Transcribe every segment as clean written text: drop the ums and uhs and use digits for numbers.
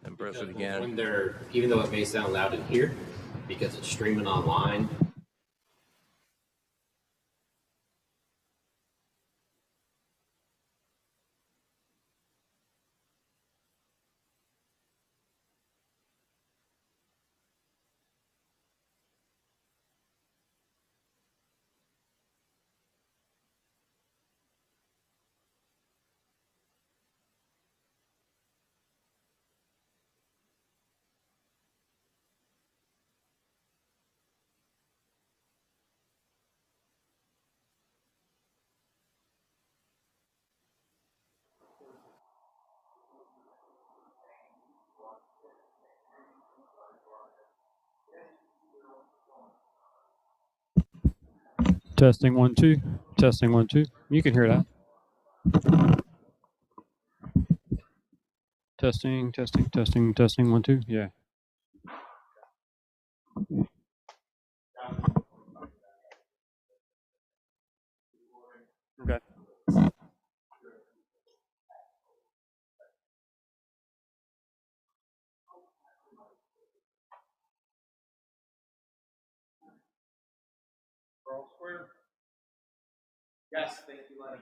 And press it again. When they're, even though it may sound loud in here, because it's streaming online. Testing 1 2. Testing 1 2. You can hear that. Testing 1 2. Yeah. Okay. Yes, thank you, Lenny.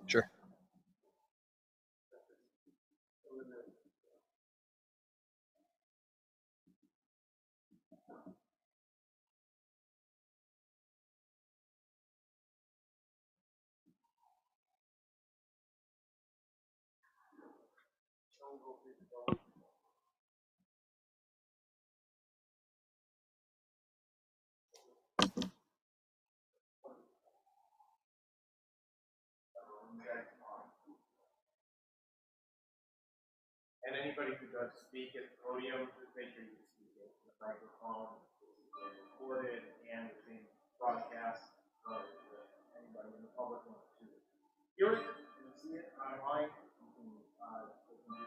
Sure. And anybody who does speak at the podium, just make sure you speak into the microphone. This is being recorded and it's being broadcast. So if anybody in the public wants to hear it and see it online, you can do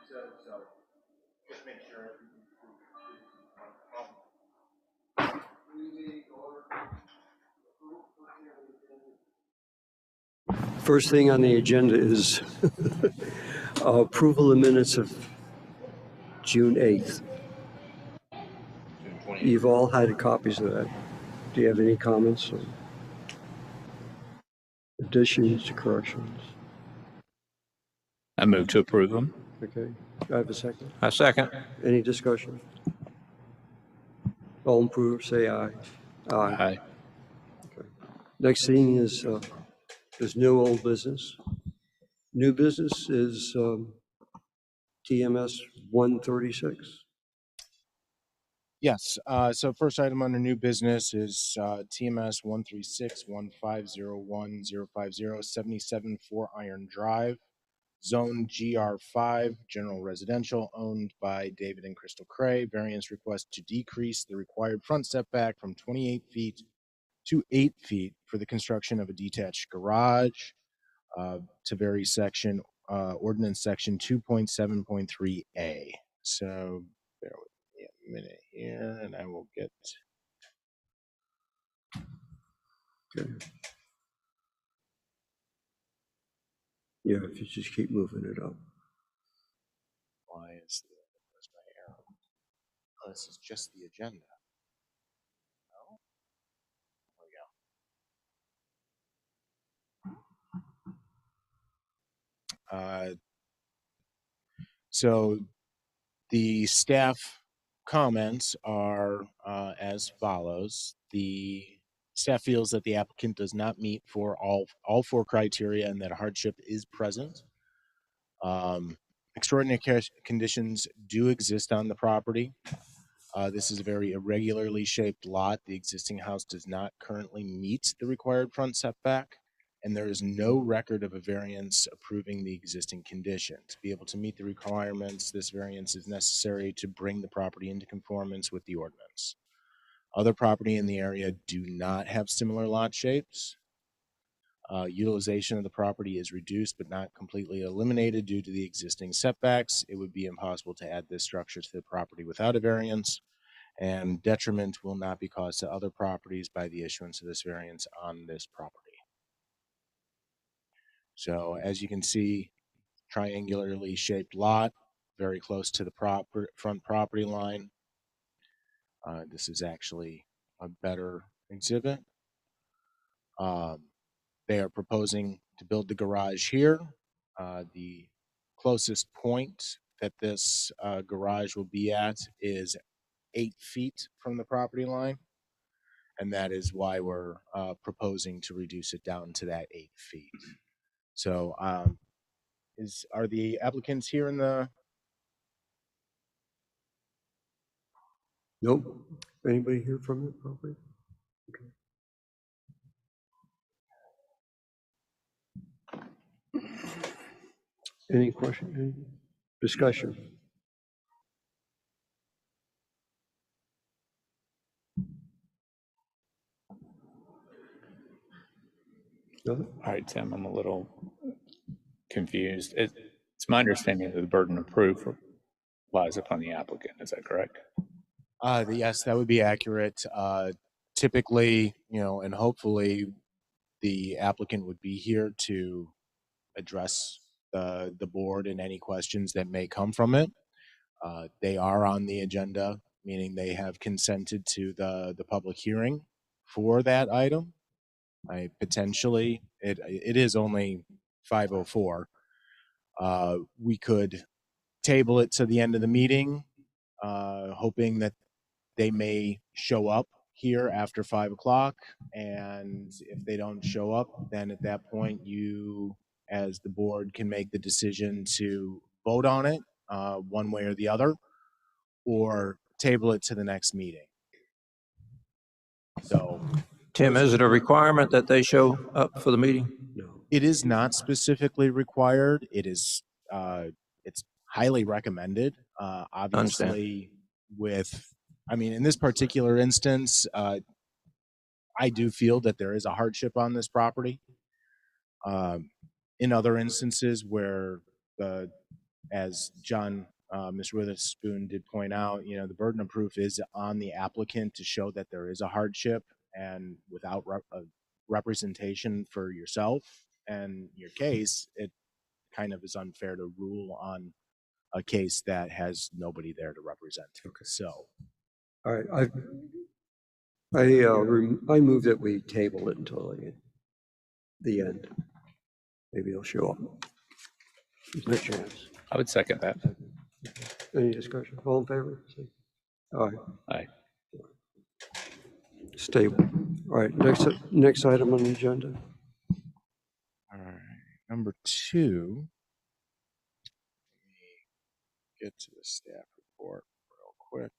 so. So just make sure you can speak into the microphone. First thing on the agenda is approval of minutes of June 8th. June 20th. You've all had copies of that. Do you have any comments or additions, corrections? I move to approve them. Okay, do I have a second? I second. Any discussion? All approved, say aye. Aye. Okay. Next thing is there's no old business. New business is TMS 136. Yes. So first item under new business is TMS 136-1501050 77 4 Iron Drive, Zone GR5, General Residential, owned by David and Crystal Cray. Variance request to decrease the required front setback from 28 feet to 8 feet for the construction of a detached garage to vary section, ordinance section 2.7.3A. So bear with me a minute here and I will get. Okay. Yeah, if you just keep moving it up. Why is where's my arrow? Oh, this is just the agenda. No? There we go. So the staff comments are as follows. The staff feels that the applicant does not meet for all four criteria and that a hardship is present. Extraordinary conditions do exist on the property. This is a very irregularly shaped lot. The existing house does not currently meet the required front setback, and there is no record of a variance approving the existing condition. To be able to meet the requirements, this variance is necessary to bring the property into conformance with the ordinance. Other property in the area do not have similar lot shapes. Utilization of the property is reduced but not completely eliminated due to the existing setbacks. It would be impossible to add this structure to the property without a variance, and detriment will not be caused to other properties by the issuance of this variance on this property. So as you can see, triangularly shaped lot, very close to the front property line. This is actually a better exhibit. They are proposing to build the garage here. The closest point that this garage will be at is 8 feet from the property line. And that is why we're proposing to reduce it down to that 8 feet. So are the applicants here in the? Nope. Anybody here from the property? Okay. Any question? Any discussion? No? All right, Tim, I'm a little confused. It's my understanding that the burden of proof lies upon the applicant. Is that correct? Yes, that would be accurate. Typically, and hopefully the applicant would be here to address the board and any questions that may come from it. They are on the agenda, meaning they have consented to the public hearing for that item. It is only 5:04. We could table it to the end of the meeting, hoping that they may show up here after 5 o'clock. And if they don't show up, then at that point, you, as the board, can make the decision to vote on it one way or the other, or table it to the next meeting. So Tim, is it a requirement that they show up for the meeting? No. it is not specifically required. It's highly recommended. Obviously, in this particular instance, I do feel that there is a hardship on this property. In other instances where as Mr. Witherspoon did point out, the burden of proof is on the applicant to show that there is a hardship, and without representation for yourself and your case, it kind of is unfair to rule on a case that has nobody there to represent. Okay. So, All right, I move that we table it until the end. Maybe he'll show up. There's no chance. I would second that. Any discussion? All in favor? All right. Aye. Stable. All right, next item on the agenda. all right, number 2. Let me get to the staff report real quick.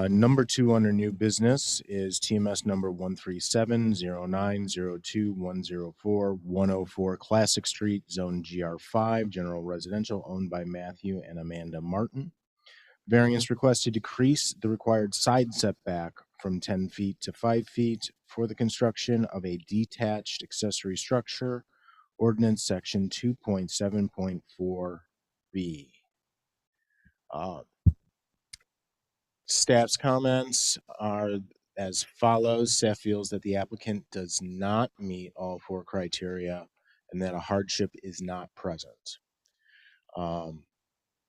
Number 2 under new business is TMS number 1370902104104 Classic Street, Zone GR5, General Residential, owned by Matthew and Amanda Martin. Variance request to decrease the required side setback from 10 feet to 5 feet for the construction of a detached accessory structure, ordinance section 2.7.4B. Staff's comments are as follows. Staff feels that the applicant does not meet all 4 criteria and that a hardship is not present.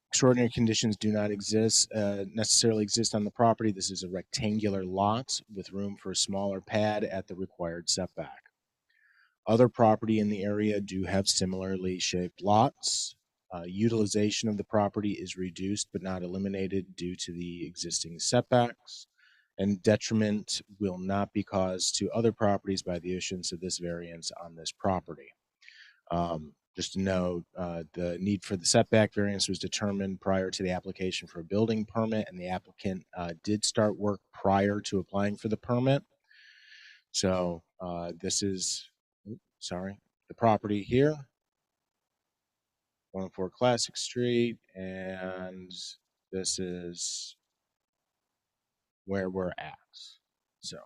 Extraordinary conditions do not necessarily exist on the property. This is a rectangular lot with room for a smaller pad at the required setback. Other property in the area do have similarly shaped lots. Utilization of the property is reduced but not eliminated due to the existing setbacks, and detriment will not be caused to other properties by the issuance of this variance on this property. Just to note, the need for the setback variance was determined prior to the application for a building permit, and the applicant did start work prior to applying for the permit. So this is, the property here, 104 Classic Street, and this is where we're at. So.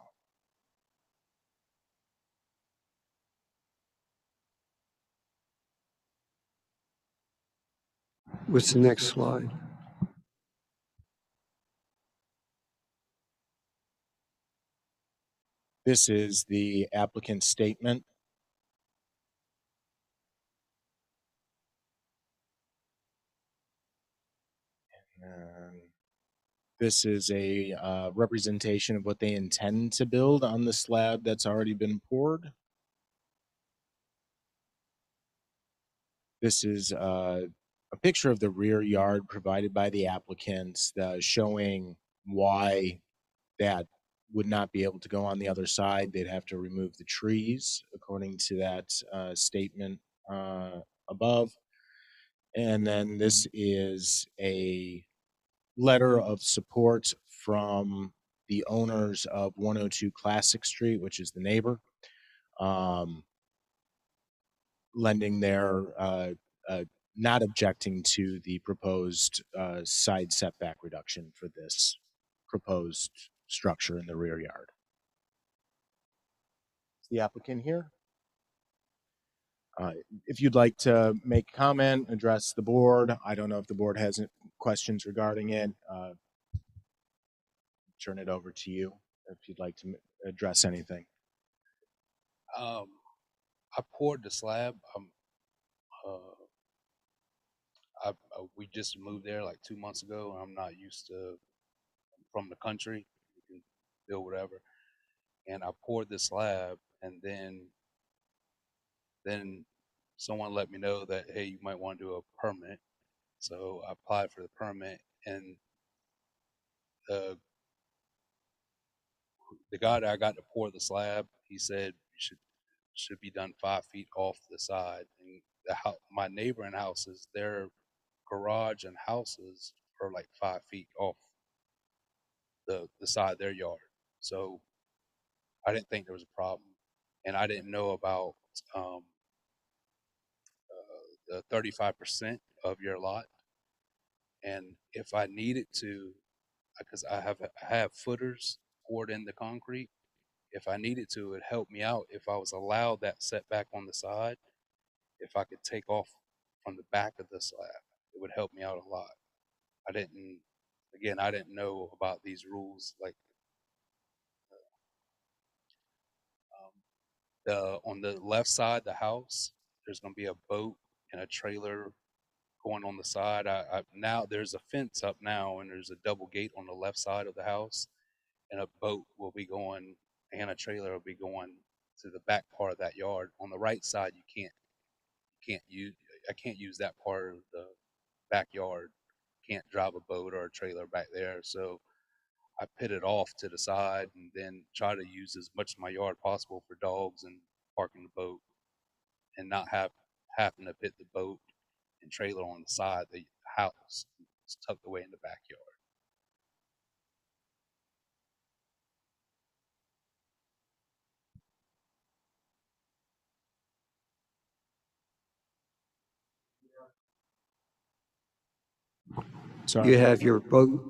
What's the next slide? This is the applicant's statement. And this is a representation of what they intend to build on the slab that's already been poured. This is a picture of the rear yard provided by the applicant, showing why that would not be able to go on the other side. They'd have to remove the trees, according to that statement above. And then this is a letter of support from the owners of 102 Classic Street, which is the neighbor, lending their not objecting to the proposed side setback reduction for this proposed structure in the rear yard. Is the applicant here? If you'd like to make a comment, address the board, I don't know if the board has any questions regarding it. Turn it over to you if you'd like to address anything. I poured the slab. We just moved there like 2 months ago, and I'm not used to from the country. You can build whatever, and I poured the slab, and then someone let me know that, hey, you might want to do a permit. So I applied for the permit, and the guy that I got to pour the slab, he said it should be done 5 feet off the side. And my neighboring houses, their garage and houses are like 5 feet off the side of their yard. So I didn't think there was a problem, and I didn't know about the 35% of your lot. And if I needed to, because I have footers poured in the concrete, if I needed to, it'd help me out if I was allowed that setback on the side. If I could take off from the back of the slab, it would help me out a lot. I didn't know about these rules. Like on the left side, the house, there's going to be a boat and a trailer going on the side. Now there's a fence up now, and there's a double gate on the left side of the house, and a boat will be going, and a trailer will be going to the back part of that yard. On the right side, I can't use that part of the backyard. Can't drive a boat or a trailer back there. So I pit it off to the side and then try to use as much of my yard possible for dogs and parking the boat, and not having to pit the boat and trailer on the side of the house. It's tucked away in the backyard. Sorry. You have your boat,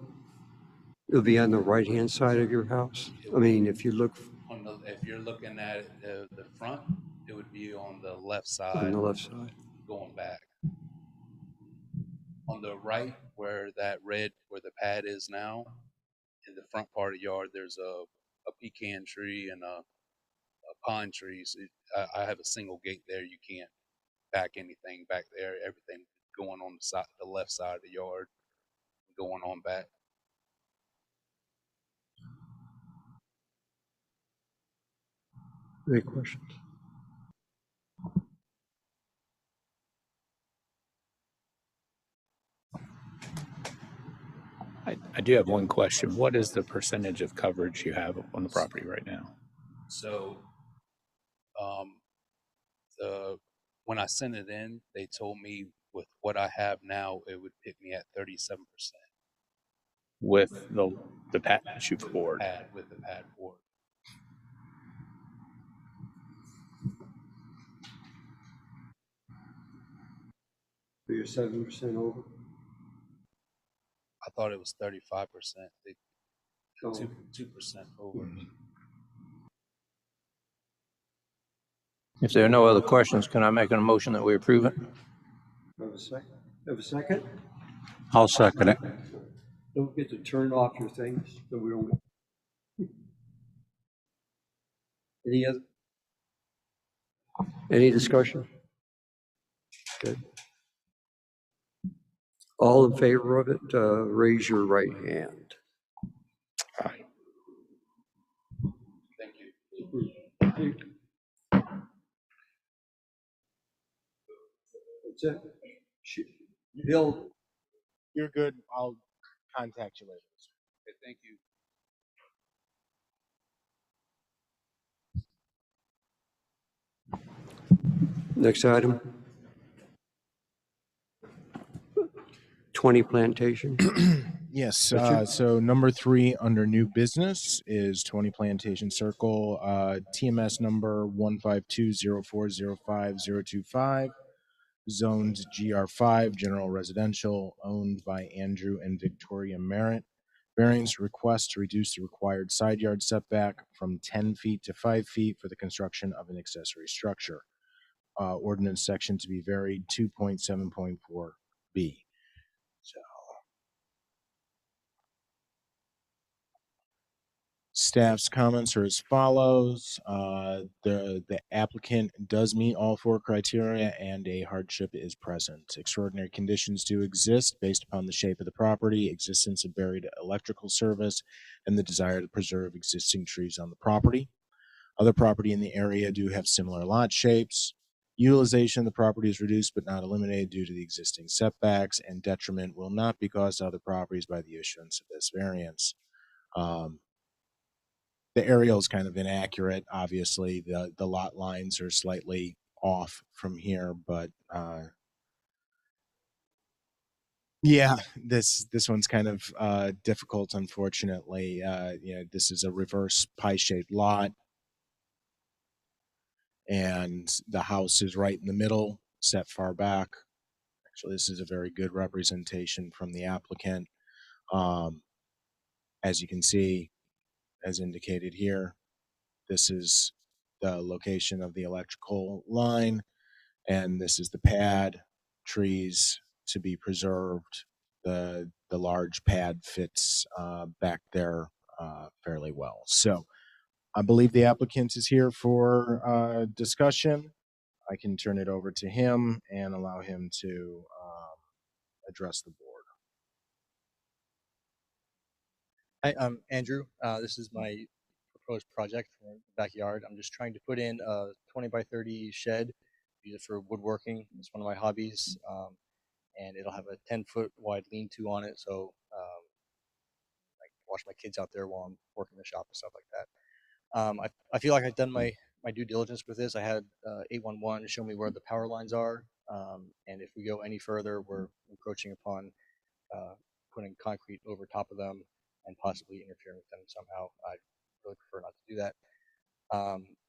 it'll be on the right-hand side of your house? I mean, if you look If you're looking at it, the front, it would be on the left on side, the left side. going back. On the right, where the pad is now, in the front part of the yard, there's a pecan tree and a pine tree. So I have a single gate there. You can't back anything back there. Everything going on the left side of the yard, going on back. Any questions? I do have one question. What is the percentage of coverage you have on the property right now? So, when I sent it in, they told me with what I have now, it would hit me at 37%. With the pad that you've poured? With the pad poured. So you're 7% over? I thought it was 35%. Oh. 2% over. If there are no other questions, can I make a motion that we approve it? Have a second? Have a second? I'll second it. Don't get to turn off your things, so we don't. Any discussion? Good. All in favor of it, raise your right hand. Aye. Thank you. That's it. Bill, You're good. I'll contact you later. Okay, thank you. next item. 20 Plantation. Yes, so number 3 under new business is 20 Plantation Circle, TMS number 152040505, zoned GR5, general residential, owned by Andrew and Victoria Merritt. Variance request to reduce the required side yard setback from 10 feet to 5 feet for the construction of an accessory structure. Ordinance section to be varied 2.7.4b. So staff's comments are as follows. The applicant does meet all 4 criteria and a hardship is present. Extraordinary conditions do exist based upon the shape of the property, existence of buried electrical service, and the desire to preserve existing trees on the property. Other property in the area do have similar lot shapes. Utilization of the property is reduced but not eliminated due to the existing setbacks, and detriment will not be caused to other properties by the issuance of this variance. The aerial is kind of inaccurate. Obviously, the lot lines are slightly off from here, but yeah, this one's kind of difficult, unfortunately. This is a reverse pie-shaped lot, and the house is right in the middle, set far back. Actually, this is a very good representation from the applicant. As you can see, as indicated here, this is the location of the electrical line, and this is the pad, trees to be preserved. The large pad fits back there fairly well. So I believe the applicant is here for discussion. I can turn it over to him and allow him to address the board. Hi, I'm Andrew. This is my proposed project for the backyard. I'm just trying to put in a 20 by 30 shed, use it for woodworking. It's one of my hobbies. And it'll have a 10-foot wide lean-to on it. So I can watch my kids out there while I'm working the shop and stuff like that. I feel like I've done my due diligence with this. I had 811 show me where the power lines are. And if we go any further, we're encroaching upon putting concrete over top of them and possibly interfering with them somehow. I really prefer not to do that.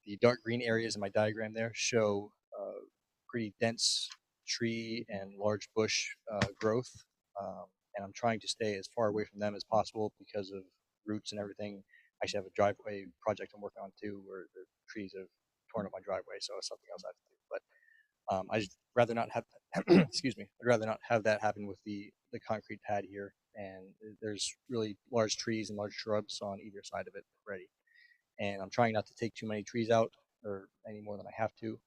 The dark green areas in my diagram there show pretty dense tree and large bush growth. And I'm trying to stay as far away from them as possible because of roots and everything. I actually have a driveway project I'm working on too, where the trees have torn up my driveway, so it's something else I have to do. But I just rather not have excuse me. I'd rather not have that happen with the concrete pad here. And there's really large trees and large shrubs on either side of it already. And I'm trying not to take too many trees out or any more than I have to.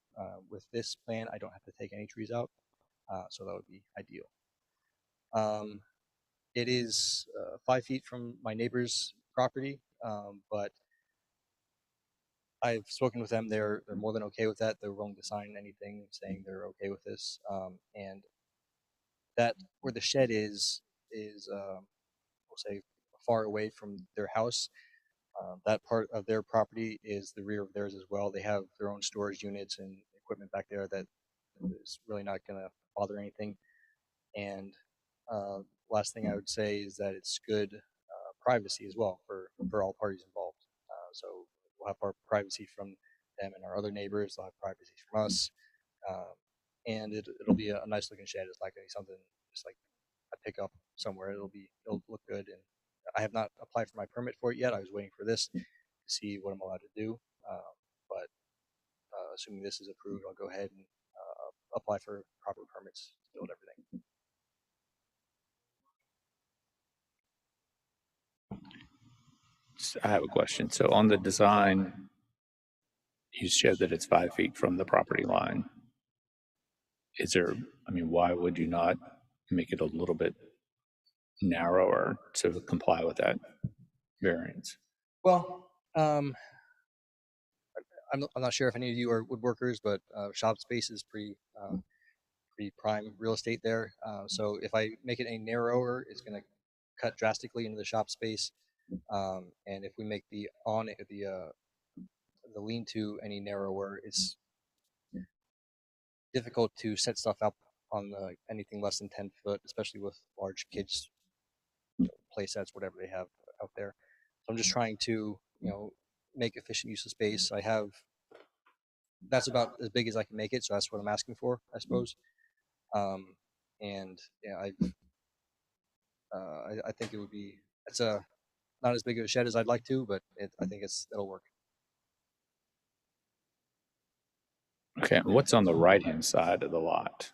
With this plan, I don't have to take any trees out, so that would be ideal. It is 5 feet from my neighbor's property, but I've spoken with them. They're more than okay with that. They're willing to sign anything saying they're okay with this. And that where the shed is we'll say far away from their house. That part of their property is the rear of theirs as well. They have their own storage units and equipment back there that is really not going to bother anything. And last thing I would say is that it's good privacy as well for all parties involved. So we'll have our privacy from them and our other neighbors. They'll have privacy from us. And it'll be a nice looking shed. It's not going to be something just like I pick up somewhere. It'll look good. And I have not applied for my permit for it yet. I was waiting for this to see what I'm allowed to do. But assuming this is approved, I'll go ahead and apply for proper permits to build everything. I have a question. So on the design, you showed that it's 5 feet from the property line. Why would you not make it a little bit narrower to comply with that variance? Well, I'm not sure if any of you are woodworkers, but shop space is pretty prime real estate there. So if I make it any narrower, it's going to cut drastically into the shop space. And if we make the lean-to any narrower, it's difficult to set stuff up on anything less than 10 foot, especially with large kids play sets, whatever they have out there. So I'm just trying to make efficient use of space. That's about as big as I can make it, so that's what I'm asking for, I suppose. And yeah, I think it would be not as big of a shed as I'd like to, but I think it'll work. Okay, and what's on the right-hand side of the lot?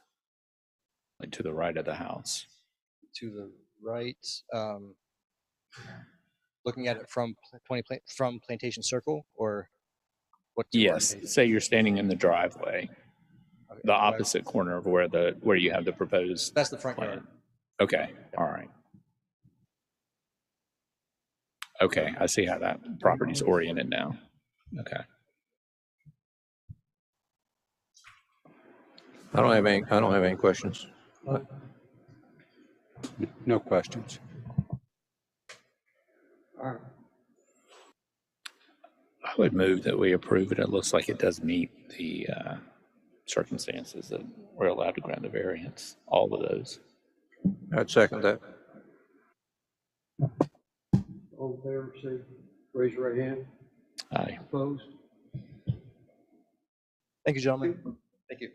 Like to the right of the house? To the right, looking at it from from Plantation Circle, or what? Yes, say you're standing in the driveway, Okay, the opposite corner of where you have the proposed That's the front plan. yard. Okay, all right. Okay, I see how that property's oriented now. Okay. I don't have any questions. No questions. All right. I would move that we approve it. It looks like it does meet the circumstances that we're allowed to grant the variance, all of those. I'd second that. All in favor, say, raise your right hand. Aye. Opposed? Thank you, gentlemen. Thank you.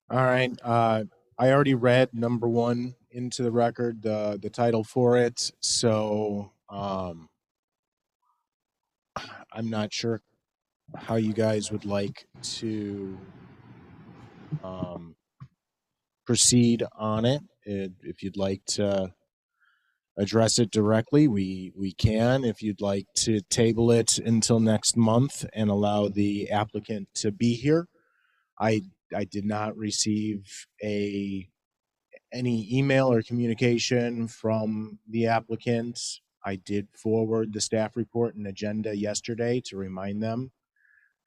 All right. I already read number 1 into the record, the title for it. So I'm not sure how you guys would like to proceed on it. If you'd like to address it directly, we can. If you'd like to table it until next month and allow the applicant to be here, I did not receive any email or communication from the applicant. I did forward the staff report and agenda yesterday to remind them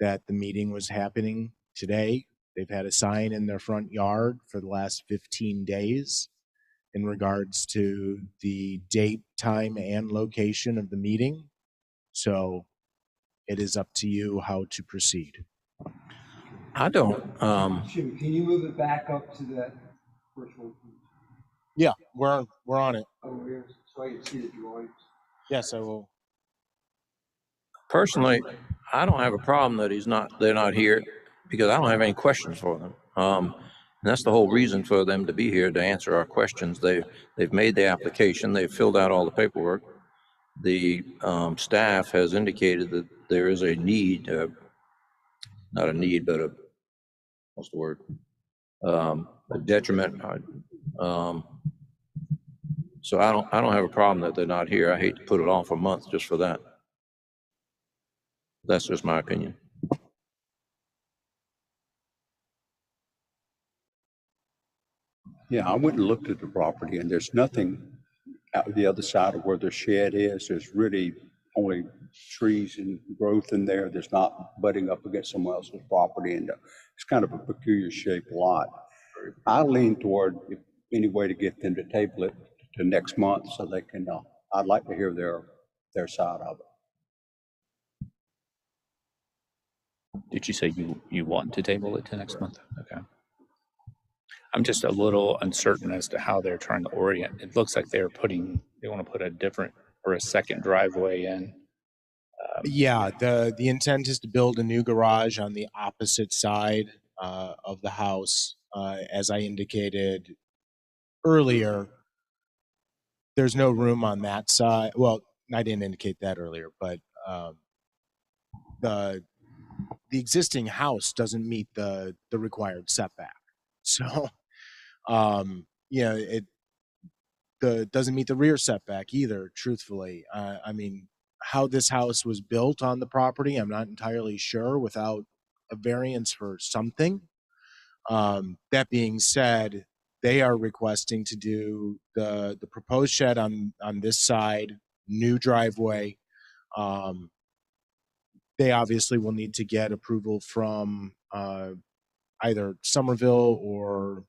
that the meeting was happening today. They've had a sign in their front yard for the last 15 days in regards to the date, time, and location of the meeting. So it is up to you how to proceed. I don't. Can you move it back up to that first one? Yeah, we're on it. Over here, so I can see the drawings. Yes, I will. Personally, I don't have a problem that they're not here, because I don't have any questions for them. And that's the whole reason for them to be here, to answer our questions. They've made the application, they've filled out all the paperwork. The staff has indicated that there is a need, not a need, but what's the word? A detriment. So I don't have a problem that they're not here. I hate to put it off a month just for that. That's just my opinion. Yeah, I went and looked at the property, and there's nothing out the other side of where the shed is. There's really only trees and growth in there. There's not butting up against someone else's property, and it's kind of a peculiar shaped lot. I lean toward any way to get them to table it to next month so they can, I'd like to hear their side of it. Did you say you want to table it to next month? Okay. I'm just a little uncertain as to how they're trying to orient. It looks like they want to put a different or a second driveway in. Yeah, the intent is to build a new garage on the opposite side of the house. As I indicated earlier, there's no room on that side. Well, I didn't indicate that earlier, but the existing house doesn't meet the required setback. So, it doesn't meet the rear setback either, truthfully. I mean, how this house was built on the property, I'm not entirely sure without a variance for something. That being said, they are requesting to do the proposed shed on this side, new driveway. They obviously will need to get approval from either Somerville or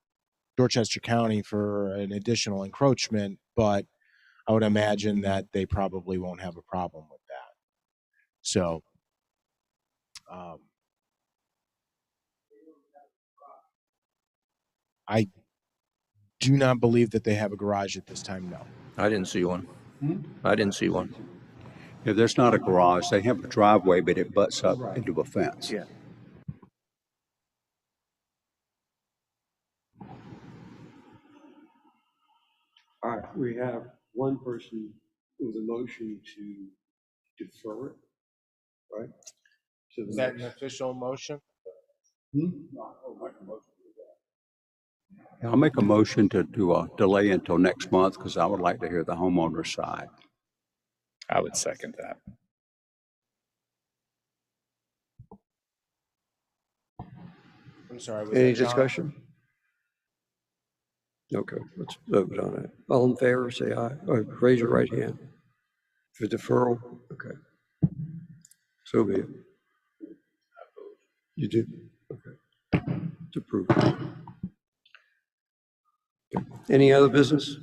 Dorchester County for an additional encroachment, but I would imagine that they probably won't have a problem with that. So, do not believe that they have a garage at this time, no. I didn't see one. I didn't see one. If there's not a garage, they have a driveway, but it butts up into a fence. Yeah. All right, we have one person with a motion to defer it, right? To the Is that an next. official motion? I'll make a motion to do a delay until next month because I would like to hear the homeowner's side. I would second that. I'm sorry. Was Any that John? discussion? Okay, let's vote on it. All in favor, say aye. Oh, raise your right hand. For deferral, okay. So be it. You do? Okay. It's approved. Okay. Any other business?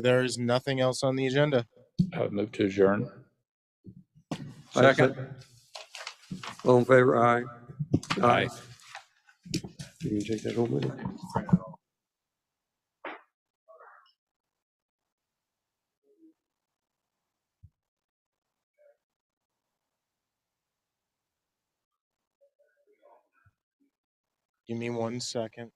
There is nothing else on the agenda. I would move to adjourn. Second. All in favor, aye. Aye. You can take that home with you. Give me 1 second.